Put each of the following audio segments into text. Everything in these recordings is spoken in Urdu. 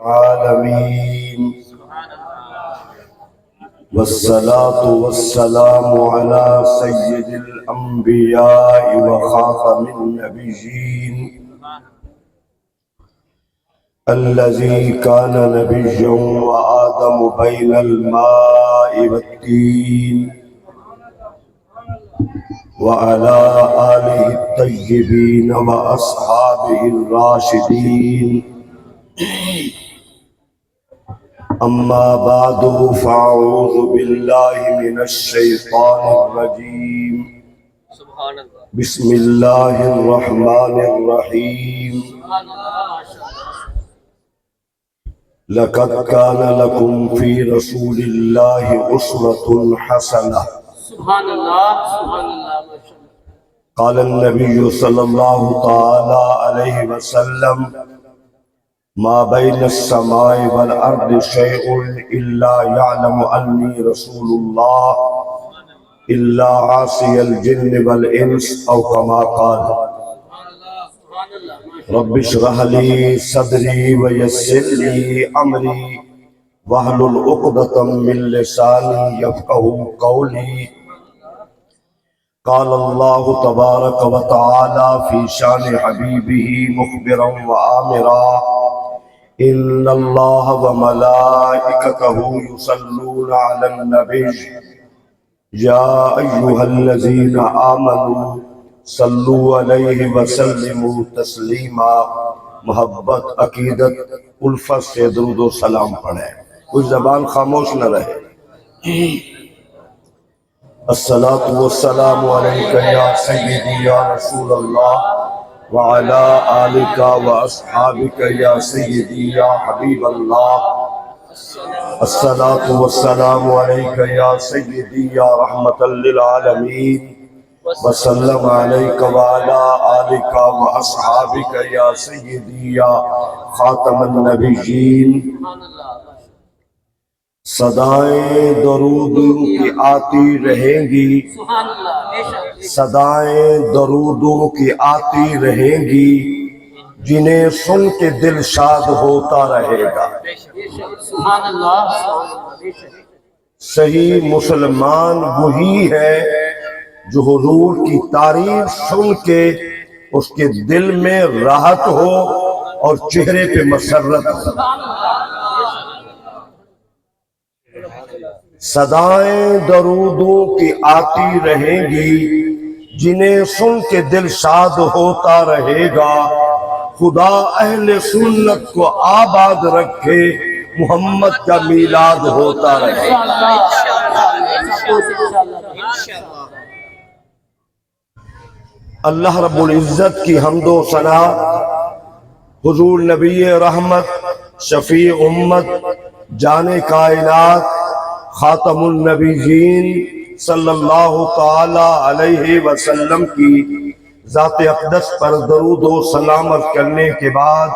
العالمين والصلاة والسلام على سيد الأنبياء وخاتم النبيين الذي كان نبيا وآدم بين الماء والتين وعلى آله الطيبين وأصحابه الراشدين أما بعد فأعوذ بالله من الشيطان الرجيم بسم الله الرحمن الرحيم لقد كان لكم في رسول الله أسوة حسنة سبحان اللہ سبحان اللہ قال النبي صلى الله تعالى عليه وسلم ما بين السماء والأرض شيء إلا يعلم أني رسول الله إلا عاصي الجن والإنس أو كما قال رب اشرح لي صدري ويسر لي أمري واحلل عقدة من لساني يفقهوا قولي قال الله تبارك وتعالى في شان حبيبه مخبرا وآمرا إن الله وملائكته يصلون على النبي يا أيها الذين آمنوا صلوا عليه وسلموا تسلیما. محبت عقیدت الفت سے درود و سلام پڑھیں، کوئی زبان خاموش نہ رہے. الصلاة والسلام علیکہ یا سیدی یا رسول اللہ وعلا آلکہ واصحابکہ یا سیدی یا حبیب اللہ. الصلاة والسلام علیکہ یا سیدی یا رحمت للعالمین وسلم علیکہ وعلا آلکہ واصحابکہ یا سیدی یا خاتم النبیین. صدائیں درود کی آتی رہیں گی، صدائیں درودوں کی آتی رہیں گی، جنہیں سن کے دل شاد ہوتا رہے گا. صحیح مسلمان وہی ہے جو حضور کی تعریف سن کے اس کے دل میں راحت ہو اور چہرے پہ مسرت ہو. صدائیں درودوں کی آتی رہیں گی، جنہیں سن کے دل شاد ہوتا رہے گا. خدا اہل سنت کو آباد رکھے، محمد کا میلاد ہوتا رہے گا. اللہ رب العزت کی حمد و ثنا حضور نبی رحمت شفیع امت جان کائنات خاتم النبیین صلی اللہ تعالی علیہ وسلم کی ذات اقدس پر درود و سلام کرنے کے بعد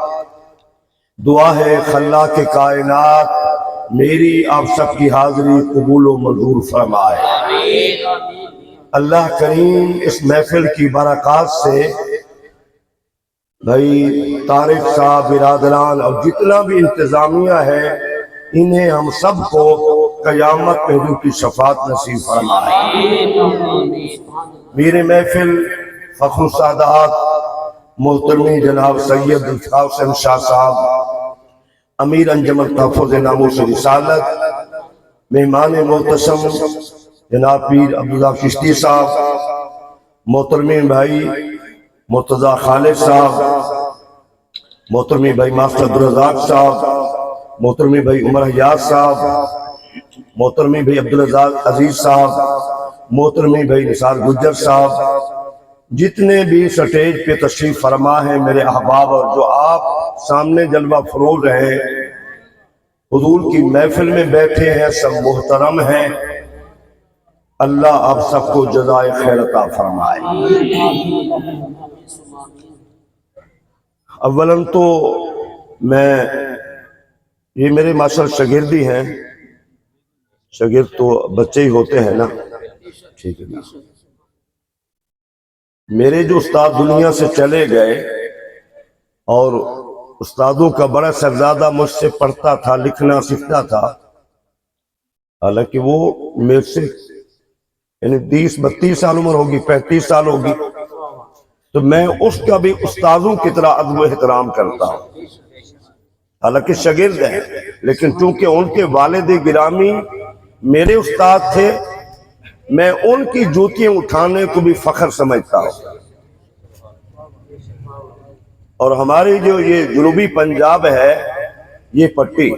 دعا ہے خلاق کائنات میری آپ سب کی حاضری قبول و منظور فرمائے. اللہ کریم اس محفل کی برکات سے بھائی طارق صاحب برادران اور جتنا بھی انتظامیہ ہے انہیں ہم سب کو قیامت میں روح کی شفاعت نصیب فرمائے. میرے محفل فخر السادات محترمی جناب سید القاسم شاہ صاحب امیر انجم تحفظ ناموس رسالت، مہمان محتشم جناب پیر عبداللہ چشتی صاحب، محترمی بھائی مرتضی خالد صاحب، محترمی بھائی ماسٹر عبدالرزاق صاحب، محترمی بھائی عمر حیات صاحب، محترمی بھائی عبدالرزاق عزیز صاحب، محترمی بھائی نثار گجر صاحب، جتنے بھی سٹیج پہ تشریف فرما ہیں میرے احباب اور جو آپ سامنے جلوہ فروز ہیں حضور کی محفل میں بیٹھے ہیں، سب محترم ہیں. اللہ آپ سب کو جزائے خیر عطا فرمائے. اولاً تو میں یہ میرے ماشاءاللہ شاگردی ہیں، شاگرد تو بچے ہی ہوتے ہیں نا، ٹھیک ہے نا. میرے جو استاد دنیا سے چلے گئے اور استادوں کا بڑا صاحبزادہ مجھ سے پڑھتا تھا، لکھنا سیکھتا تھا، حالانکہ وہ میرے سے یعنی 30-32 سال عمر ہوگی، 35 سال ہوگی، تو میں اس کا بھی استادوں کی طرح ادب و احترام کرتا ہوں، حالانکہ شاگرد ہیں، لیکن چونکہ ان کے والد گرامی میرے استاد تھے، میں ان کی جوتیاں اٹھانے کو بھی فخر سمجھتا ہوں۔ اور ہماری جو یہ جنوبی پنجاب ہے، یہ پٹی،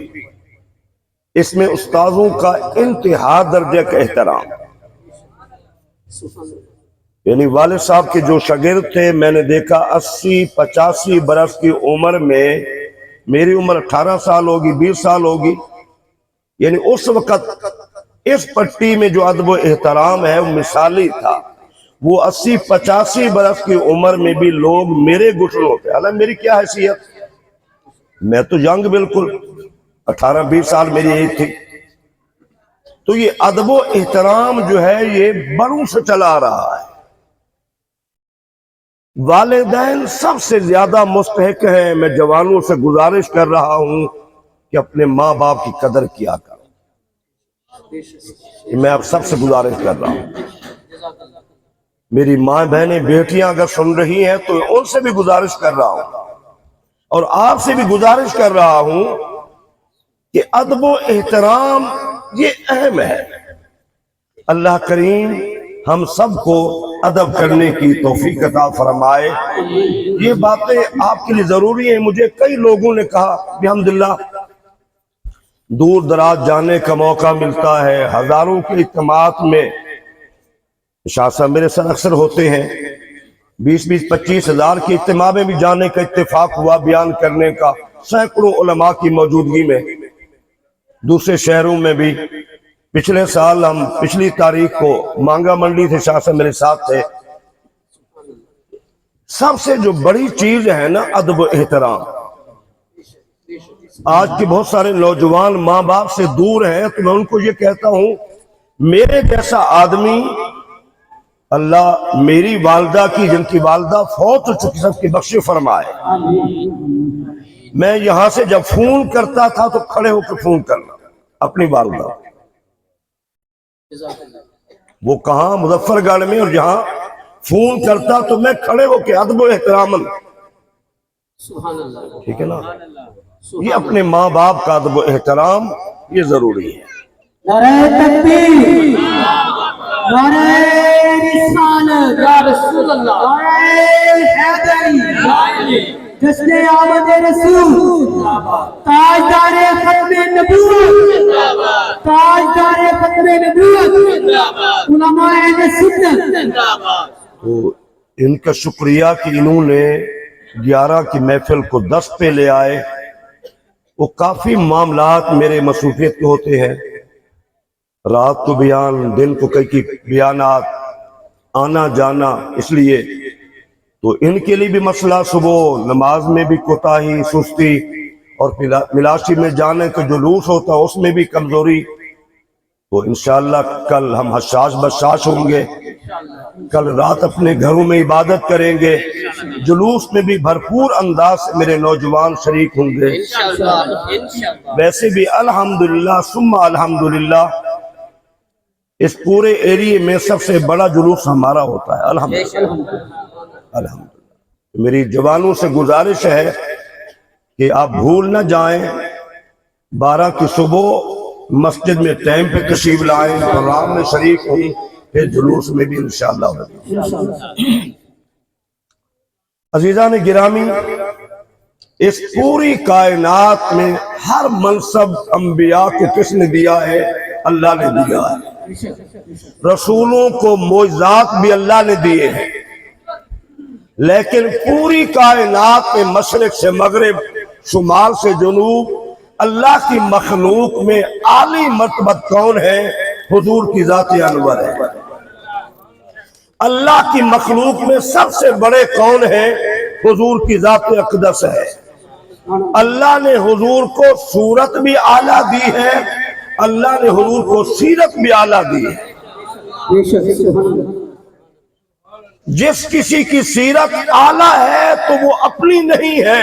اس میں استاذوں کا انتہا درجے کا احترام، یعنی والد صاحب کے جو شاگرد تھے، میں نے دیکھا 80-85 برس کی عمر میں، میری عمر 18 سال ہوگی، 20 سال ہوگی، یعنی اس وقت اس پٹی میں جو ادب و احترام ہے وہ مثالی تھا۔ وہ 80-85 برس کی عمر میں بھی لوگ میرے گھٹنوں پہ، حالانکہ میری کیا حیثیت، میں تو ینگ بالکل 18-20 سال میری ایج تھی، تو یہ ادب و احترام جو ہے یہ بڑوں سے چلا آ رہا ہے۔ والدین سب سے زیادہ مستحق ہیں، میں جوانوں سے گزارش کر رہا ہوں کہ اپنے ماں باپ کی قدر کیا کرو، میں آپ سب سے گزارش کر رہا ہوں۔ میری ماں بہنیں بیٹیاں اگر سن رہی ہیں تو ان سے بھی گزارش کر رہا ہوں، اور آپ سے بھی گزارش کر رہا ہوں کہ ادب و احترام یہ اہم ہے۔ اللہ کریم ہم سب کو ادب کرنے کی توفیق عطا فرمائے۔ یہ باتیں آپ کے لیے ضروری ہیں۔ مجھے کئی لوگوں نے کہا الحمدللہ دور دراز جانے کا موقع ملتا ہے، ہزاروں کے اجتماعات میں شاہ صاحب میرے ساتھ اکثر ہوتے ہیں، 20-25 ہزار کے اجتماع میں بھی جانے کا اتفاق ہوا، بیان کرنے کا، سینکڑوں علماء کی موجودگی میں، دوسرے شہروں میں بھی۔ پچھلے سال ہم پچھلی تاریخ کو مانگا منڈی تھے، شاہ صاحب میرے ساتھ تھے۔ سب سے جو بڑی چیز ہے نا ادب و احترام۔ آج کے بہت سارے نوجوان ماں باپ سے دور ہیں، تو میں ان کو یہ کہتا ہوں میرے جیسا آدمی، اللہ میری والدہ کی، جن کی والدہ فوت ہو چکی، سب کی بخش فرمائے، میں یہاں سے جب فون کرتا تھا تو کھڑے ہو کے فون کرنا اپنی والدہ، وہ کہاں مظفر گڑھ میں، اور جہاں فون کرتا تو میں کھڑے ہو کے ادب و احترام، ٹھیک ہے نا؟ یہ اپنے ماں باپ کا ادب و احترام یہ ضروری ہے۔ نعرہ تکبیر، نعرہ رسالت، یا رسول اللہ، نعرہ حیدری، جشن آمد رسول، تاجدار ختم نبوت، تاجدار ختم نبوت، علماء اہل سنت۔ تو ان کا شکریہ کہ انہوں نے 11 کی محفل کو 10 پہ لے آئے۔ وہ کافی معاملات میرے مصروفیت کے ہوتے ہیں، رات کو بیان، دن کو کئی بیانات، آنا جانا، اس لیے تو ان کے لیے بھی مسئلہ، صبح نماز میں بھی کوتاہی، سستی، اور ملاشی میں جانے کا جلوس ہوتا ہے اس میں بھی کمزوری۔ تو انشاءاللہ کل ہم حشاش بشاش ہوں گے، کل رات اپنے گھروں میں عبادت کریں گے، جلوس میں بھی بھرپور انداز سے میرے نوجوان شریک ہوں گے۔ ویسے بھی الحمدللہ ثم الحمدللہ اس پورے ایریے میں سب سے بڑا جلوس ہمارا ہوتا ہے، الحمدللہ۔ الحمدللہ میری جوانوں سے گزارش ہے کہ آپ بھول نہ جائیں، 12 کی صبح مسجد میں ٹائم پہ تشریف لائیں، پروگرام میں شریک ہوں، پھر جلوس میں بھی انشاءاللہ ہوگا۔ عزیزان گرامی، اس پوری کائنات میں ہر منصب انبیاء کو کس نے دیا ہے؟ اللہ نے دیا ہے۔ رسولوں کو معجزات بھی اللہ نے دیے ہیں، لیکن پوری کائنات میں مشرق سے مغرب، شمال سے جنوب، اللہ کی مخلوق میں اعلی مرتبہ کون ہے؟ حضور کی ذات انور ہے۔ اللہ کی مخلوق میں سب سے بڑے کون ہیں؟ حضور کی ذات اقدس ہے۔ اللہ نے حضور کو صورت بھی اعلیٰ دی ہے، اللہ نے حضور کو سیرت بھی اعلیٰ دی ہے۔ جس کسی کی سیرت اعلیٰ ہے تو وہ اپنی نہیں ہے،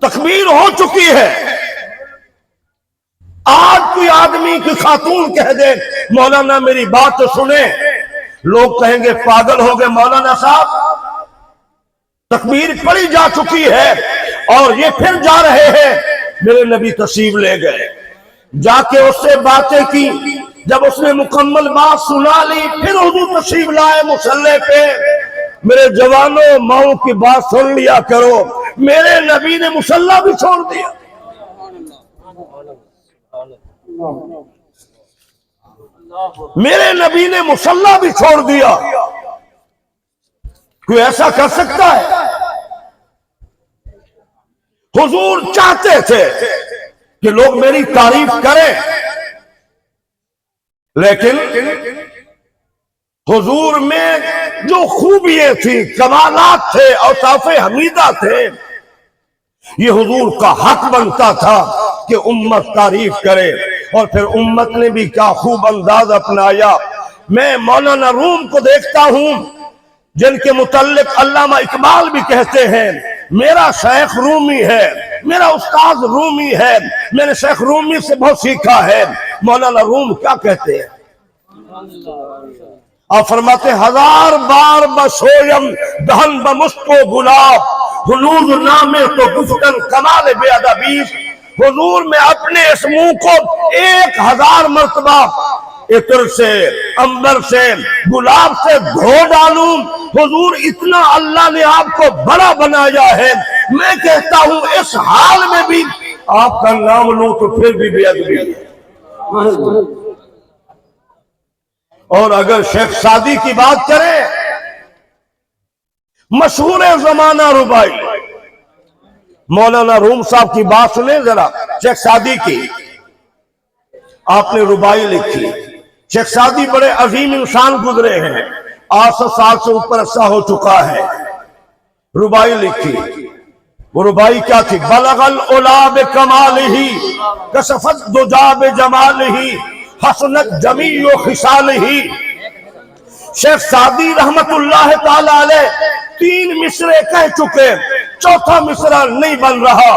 تکبیر ہو چکی ہے. آج کوئی آدمی کی خاتون کہہ دے مولانا میری بات تو سنیں، لوگ کہیں گے پاگل ہو گئے مولانا صاحب. تکبیر پڑی جا چکی ہے اور یہ پھر جا رہے ہیں. میرے نبی تشریف لے گئے، جا کے اس سے باتیں کی. جب اس نے مکمل بات سنا لی پھر حضور تشریف لائے مصلی پہ. میرے جوانوں ماؤں کی بات سن لیا کرو، میرے نبی نے مصلی بھی چھوڑ دیا. میرے نبی نے مصلی بھی چھوڑ دیا. کوئی ایسا کر سکتا ہے؟ حضور چاہتے تھے کہ لوگ میری تعریف کریں، لیکن حضور میں جو خوبیاں تھیں، کمالات تھے، اوصاف حمیدہ تھے، یہ حضور کا حق بنتا تھا کہ امت تعریف کرے. اور پھر امت نے بھی کیا خوب انداز اپنایا. میں مولانا روم کو دیکھتا ہوں جن کے متعلق علامہ اقبال بھی کہتے ہیں میرا شیخ رومی ہے، میرا استاذ رومی ہے، میں نے شیخ رومی سے بہت سیکھا ہے. مولانا روم کیا کہتے ہیں؟ آپ فرماتے ہزار بار بسویم دہن بمسکو گلاب حلوز نامے تو گفتن کمال بے ادبیز. حضور میں اپنے اس منہ کو 1000 مرتبہ عطر سے، عنبر سے، گلاب سے دھو ڈالوں. حضور اتنا اللہ نے آپ کو بڑا بنایا ہے. میں کہتا ہوں اس حال میں بھی آپ کا نام لوں تو پھر بھی بے ادبی ہے. اور اگر شیخ سعدی کی بات کریں، مشہور زمانہ ربائی، مولانا روم صاحب کی بات سنیں ذرا. شیخ سعدی کی آپ نے ربائی لکھی. شیخ سعدی بڑے عظیم انسان گزرے ہیں، 800 سال سے اوپر عرصہ ہو چکا ہے. ربائی لکھی. وہ ربائی کیا تھی؟ بلغ العلا بکمالہ کشفت دجا بجمالہ حسنت جمیع خصالہ. شیخ سعدی رحمت اللہ تعالی علیہ 3 مصرے کہہ چکے، 4تھا مصرع نہیں بن رہا.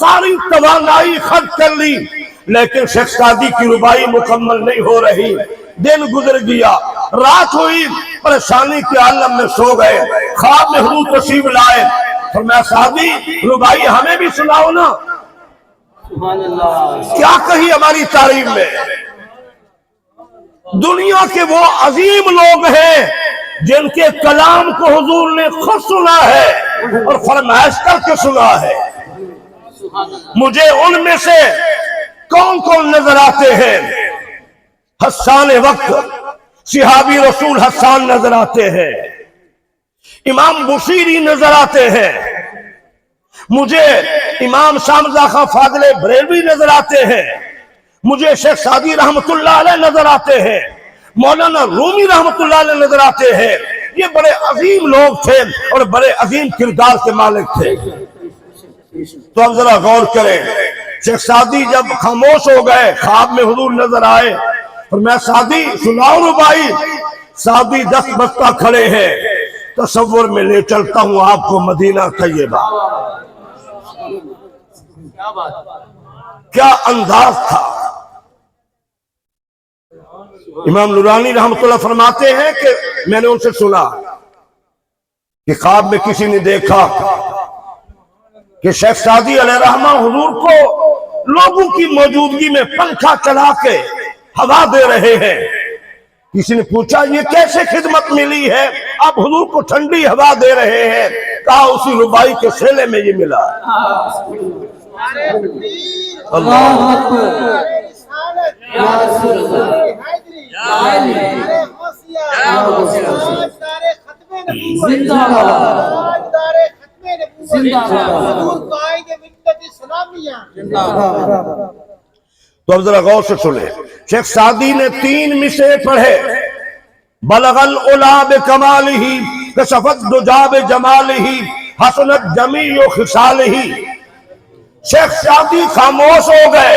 ساری توانائی خرچ کر لی لیکن شیخ سعدی کی ربائی مکمل نہیں ہو رہی. دن گزر گیا، رات ہوئی، پریشانی کے عالم میں سو گئے. خواب میں حضور تشریف لائے، فرمایا سعدی ربائی ہمیں بھی سناؤ نا. کیا کہی ہماری تعریف میں؟ دنیا کے وہ عظیم لوگ ہیں جن کے کلام کو حضور نے خود سنا ہے اور فرمائش کر کے سنا ہے. مجھے ان میں سے کون کون نظر آتے ہیں؟ حسان وقت، صحابی رسول حسان نظر آتے ہیں، امام بصیری نظر آتے ہیں، مجھے امام شامزہ خان فاضل بریلوی نظر آتے ہیں، مجھے شیخ سعدی رحمت اللہ علیہ نظر آتے ہیں، مولانا رومی رحمت اللہ علیہ نظر آتے ہیں. یہ بڑے عظیم لوگ تھے اور بڑے عظیم کردار کے مالک تھے. تو اب ذرا غور کریں. شیخ سعدی جب خاموش ہو گئے، خواب میں حضور نظر آئے اور میں سعدی سناؤ ربائی. سعدی دست بستہ کھڑے ہیں. تصور میں لے چلتا ہوں آپ کو مدینہ طیبہ. کیا انداز تھا. امام نورانی رحمت اللہ فرماتے ہیں کہ میں نے ان سے سنا کہ خواب میں کسی نے دیکھا کہ شیخ سعدی علیہ رحمہ حضور کو لوگوں کی موجودگی میں پنکھا چلا کے ہوا دے رہے ہیں. کسی نے پوچھا یہ کیسے خدمت ملی ہے، آپ حضور کو ٹھنڈی ہوا دے رہے ہیں؟ کہا اسی ربائی کے سیلے میں یہ ملا. اللہ تو اب ذرا غور سے سنیں. شیخ سعدی نے 3 مصرے پڑھے. بلغ العلا بکمالہ کشفت دجا بجمالہ حسنت جمیع خصالہ. شیخ سعدی خاموش ہو گئے.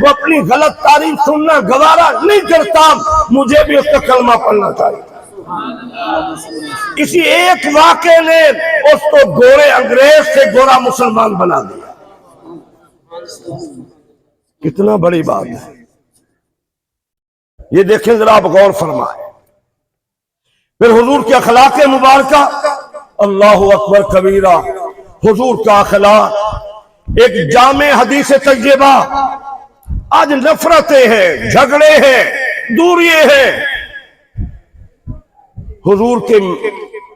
وہ اپنی غلط تعریف سننا گوارا نہیں کرتا، مجھے بھی اس کا کلمہ پڑھنا چاہیے۔ کسی ایک واقعے نے اس کو گورے انگریز سے گورا مسلمان بنا دیا۔ کتنا بڑی بات ہے یہ، دیکھیں ذرا آپ غور فرمائیں۔ پھر حضور کے اخلاق مبارکہ، اللہ اکبر کبیرہ، حضور کا اخلاق ایک جامع حدیث طیبہ۔ آج نفرتیں ہیں، جھگڑے ہیں، دوریے ہیں۔ حضور کے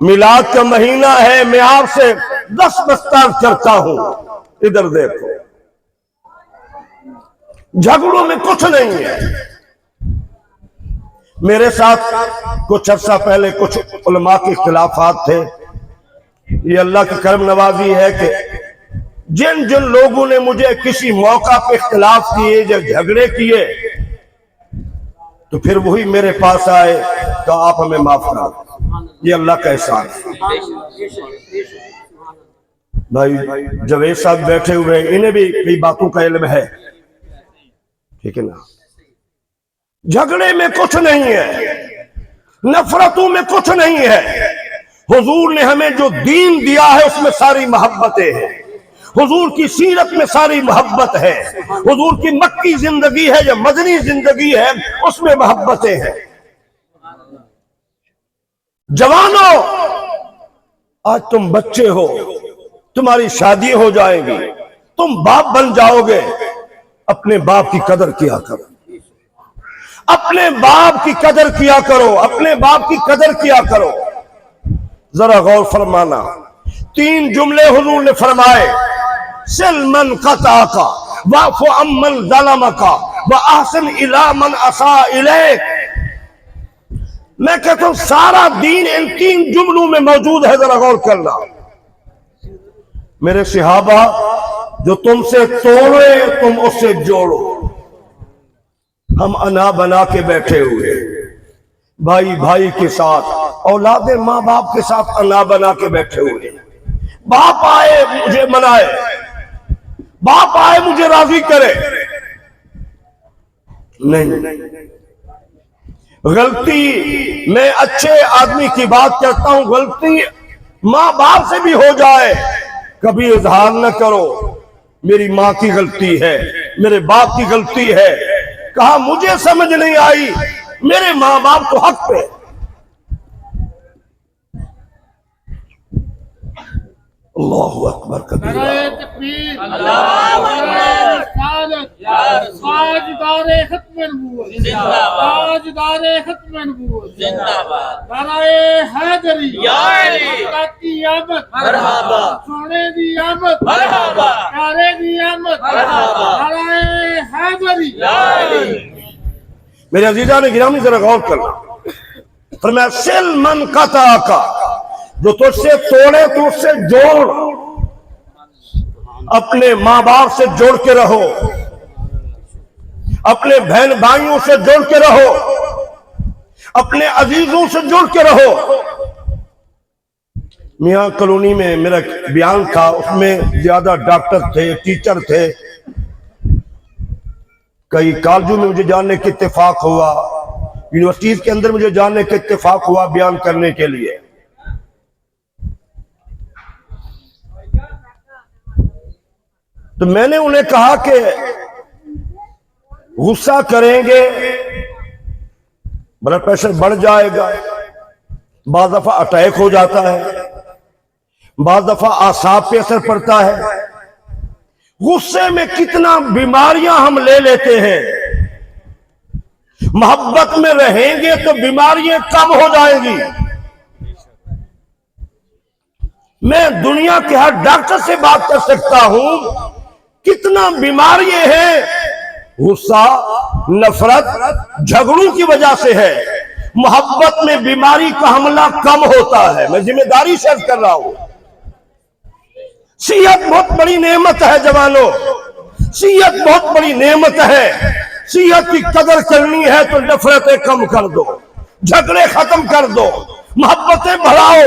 میلاد کا مہینہ ہے، میں آپ سے دستبردار کرتا ہوں، ادھر دیکھو، جھگڑوں میں کچھ نہیں ہے۔ میرے ساتھ کچھ عرصہ پہلے کچھ علماء کے اختلافات تھے۔ یہ اللہ کی کرم نوازی ہے کہ جن جن لوگوں نے مجھے کسی موقع پہ اختلاف کیے یا جھگڑے کیے تو پھر وہی میرے پاس آئے کہ آپ ہمیں معاف کرا۔ یہ اللہ کا احسان ہے۔ بھائی جوید صاحب بیٹھے ہوئے ہیں، انہیں بھی کئی باتوں کا علم ہے، ٹھیک ہے نا؟ جھگڑے میں کچھ نہیں ہے، نفرتوں میں کچھ نہیں ہے۔ حضور نے ہمیں جو دین دیا ہے اس میں ساری محبتیں ہیں، حضور کی سیرت میں ساری محبت ہے، حضور کی مکی زندگی ہے یا مدنی زندگی ہے اس میں محبتیں ہیں۔ جوانوں، آج تم بچے ہو، تمہاری شادی ہو جائے گی، تم باپ بن جاؤ گے، اپنے باپ کی قدر کیا کرو، اپنے باپ کی قدر کیا کرو، اپنے باپ کی قدر کیا کرو۔ ذرا غور فرمانا، 3 جملے حضور نے فرمائے، سل من قطعک واعف عمن ظلمک واحسن الی من اساء الیک۔ میں کہتا ہوں سارا دین ان 3 جملوں میں موجود ہے، ذرا غور کرنا۔ میرے صحابہ، جو تم سے توڑے تم اس سے جوڑو۔ ہم انا بنا کے بیٹھے ہوئے، بھائی بھائی کے ساتھ، اولاد ماں باپ کے ساتھ انا بنا کے بیٹھے ہوئے۔ باپ آئے مجھے منائے، باپ آئے مجھے راضی کرے، نہیں۔ غلطی میں اچھے آدمی کی بات کرتا ہوں، غلطی ماں باپ سے بھی ہو جائے، کبھی اظہار نہ کرو میری ماں کی غلطی ہے، میرے باپ کی غلطی ہے۔ کہا مجھے سمجھ نہیں آئی، میرے ماں باپ تو حق پہ۔ اللہ اکبر کبیرہ۔ تاجدار ختم نبوت، تاجدار ختم نبوت، نعرہ حیدری، کی آمد، سونے دی آمد، پیارے دی آمد، نعرہ حیدری۔ میرے عزیزان گرامی ذرا غور کرنا، فرمایا سل من قطعک، جو تجھ سے توڑے تو اس سے جوڑ، اپنے ماں باپ سے جوڑ کے رہو، اپنے بہن بھائیوں سے جوڑ کے رہو، اپنے عزیزوں سے جوڑ کے رہو۔ میاں کالونی میں میرا بیان تھا، اس میں زیادہ ڈاکٹر تھے، ٹیچر تھے، کئی کالجوں میں مجھے جاننے کے اتفاق ہوا، یونیورسٹیز کے اندر مجھے جاننے کے اتفاق ہوا بیان کرنے کے لیے۔ تو میں نے انہیں کہا کہ غصہ کریں گے بلڈ پریشر بڑھ جائے گا، بعض دفعہ اٹیک ہو جاتا ہے، بعض دفعہ اعصاب پہ اثر پڑتا ہے، غصے میں کتنا بیماریاں ہم لے لیتے ہیں۔ محبت میں رہیں گے تو بیماریاں کم ہو جائیں گی۔ میں دنیا کے ہر ڈاکٹر سے بات کر سکتا ہوں، کتنا بیماریاں ہیں، غصہ، نفرت، جھگڑوں کی وجہ سے ہے۔ محبت میں بیماری کا حملہ کم ہوتا ہے۔ میں ذمہ داری سے عرض کر رہا ہوں، صحت بہت بڑی نعمت ہے جوانوں، صحت بہت بڑی نعمت ہے۔ صحت کی قدر کرنی ہے تو نفرتیں کم کر دو، جھگڑے ختم کر دو، محبتیں بڑھاؤ۔